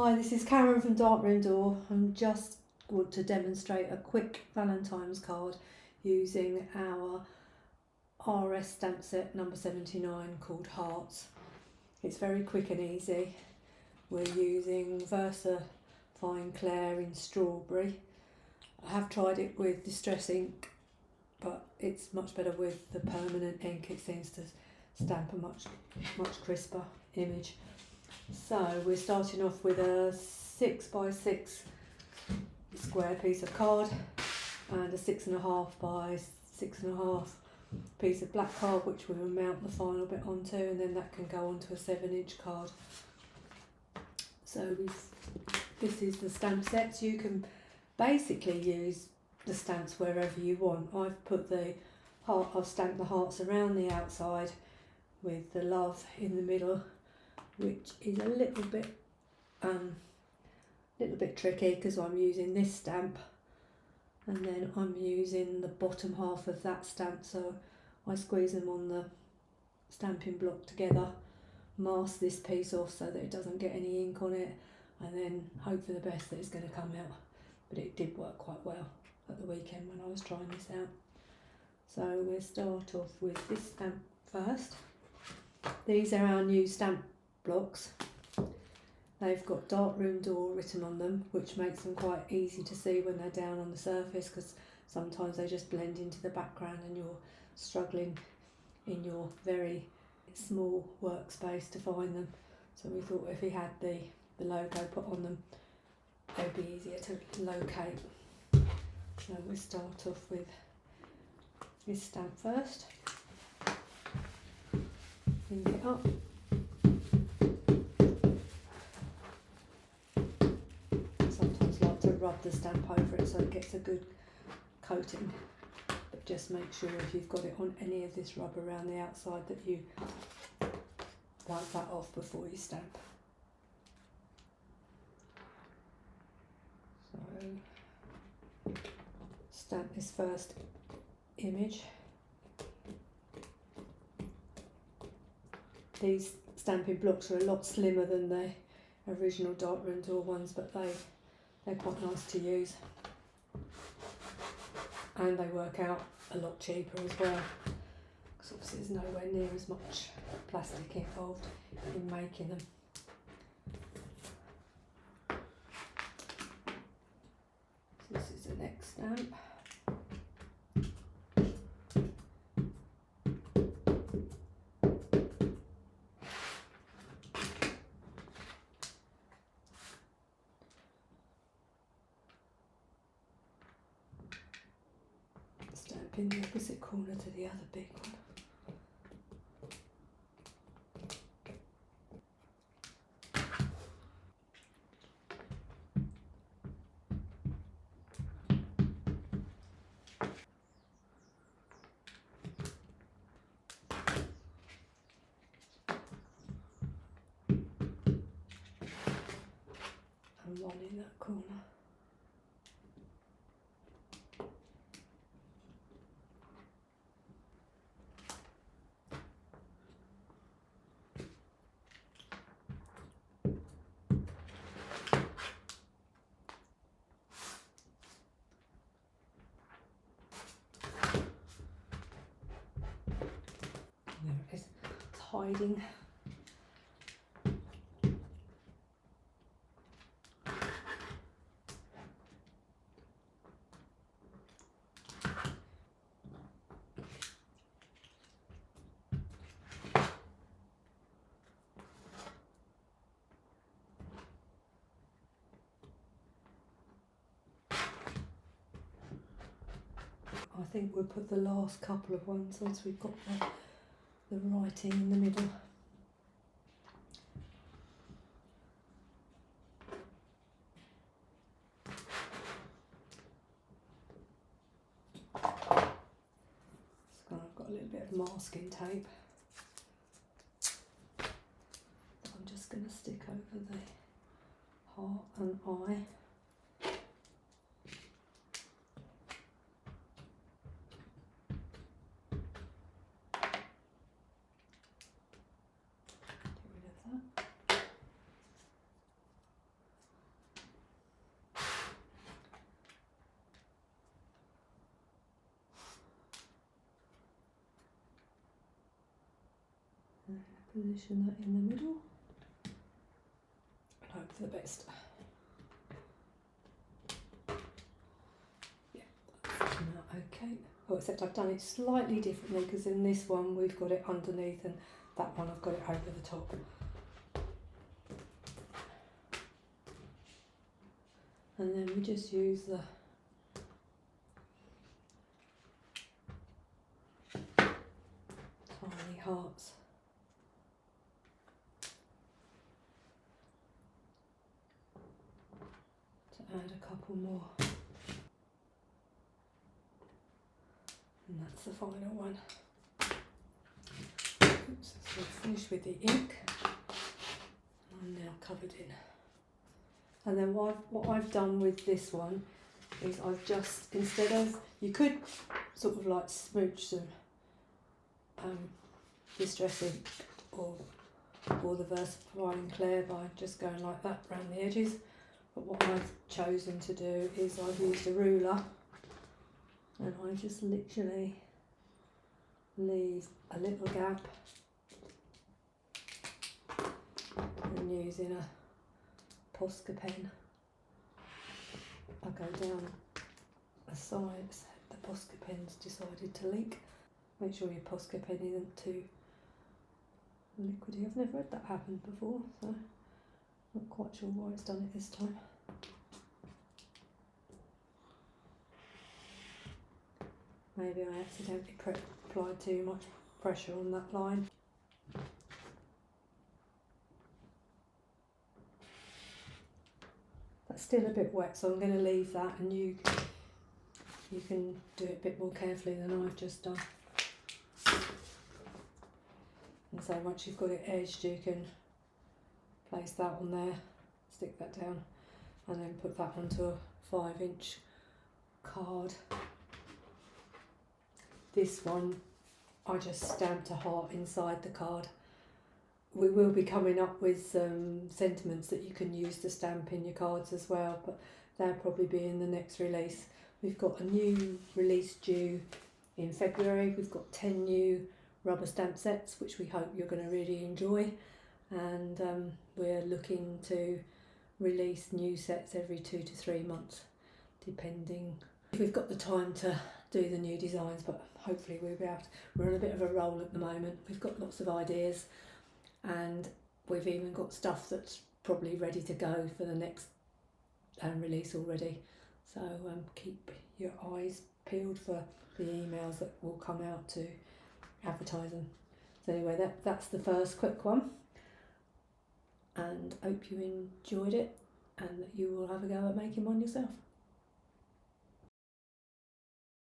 Hi, this is Karen from Darkroom Door. I just want to demonstrate a quick Valentine's card using our RS stamp set number 79 called Hearts. It's very quick and easy. We're using Versa Fine Clair in Strawberry. I have tried it with Distress ink, but it's much better with the permanent ink. It seems to stamp a much crisper image. So we're starting off with a 6x6 square piece of card and a 6.5 by 6.5 piece of black card, which we will mount the final bit onto, and then that can go onto a 7-inch card. So this is the stamp set. So you can basically use the stamps wherever you want. I've stamped the hearts around the outside with the love in the middle, which is a little bit tricky because I'm using this stamp and then I'm using the bottom half of that stamp, so I squeeze them on the stamping block together, mask this piece off so that it doesn't get any ink on it, and then hope for the best that it's going to come out. But it did work quite well at the weekend when I was trying this out. So we'll start off with this stamp first. These are our new stamp blocks. They've got Darkroom Door written on them, which makes them quite easy to see when they're down on the surface, because sometimes they just blend into the background and you're struggling in your very small workspace to find them. So we thought if we had the logo put on them, it would be easier to locate. So we'll start off with this stamp first. Ink it up. Rub the stamp over it so it gets a good coating, but just make sure if you've got it on any of this rub around the outside that you wipe that off before you stamp. So stamp this first image. These stamping blocks are a lot slimmer than the original Darkroom Door ones, but they're quite nice to use, and they work out a lot cheaper as well, because obviously there's nowhere near as much plastic involved in making them. So this is the next stamp. In the opposite corner to the other big one. And one in that corner. There it is. It's hiding. I think we'll put the last couple of ones once we've got the writing in the middle. So I've got a little bit of masking tape that I'm just going to stick over the heart and eye. position that in the middle and hope for the best. Yeah, that's okay. Oh, except I've done it slightly differently because in this one we've got it underneath and that one I've got it over the top. And then we just use the tiny hearts to add a couple more. And that's the final one. Oops, so we've finished with the ink. I'm now covered in. And then what I've done with this one is I've just, instead of, you could sort of like smooch some distress ink or the VersaFine Clear by just going like that around the edges. But what I've chosen to do is I've used a ruler and I just literally leave a little gap and using a Posca pen I go down the sides. The Posca pen's decided to leak. Make sure your Posca pen isn't too liquidy. I've never had that happen before, so not quite sure why it's done it this time. Maybe I accidentally applied too much pressure on that line. That's still a bit wet, so I'm going to leave that, and you can do it a bit more carefully than I've just done. And so once you've got it edged, you can place that on there, stick that down, and then put that onto a 5-inch card. This one, I just stamped a heart inside the card. We will be coming up with some sentiments that you can use to stamp in your cards as well, but they'll probably be in the next release. We've got a new release due in February. We've got 10 new rubber stamp sets, which we hope you're going to really enjoy. And we're looking to release new sets every 2 to 3 months, depending if we've got the time to do the new designs, but hopefully we'll be able to. We're on a bit of a roll at the moment. We've got lots of ideas, and we've even got stuff that's probably ready to go for the next release already. So keep your eyes peeled for the emails that will come out to advertise them. So anyway, that's the first quick one, and hope you enjoyed it and that you will have a go at making one yourself.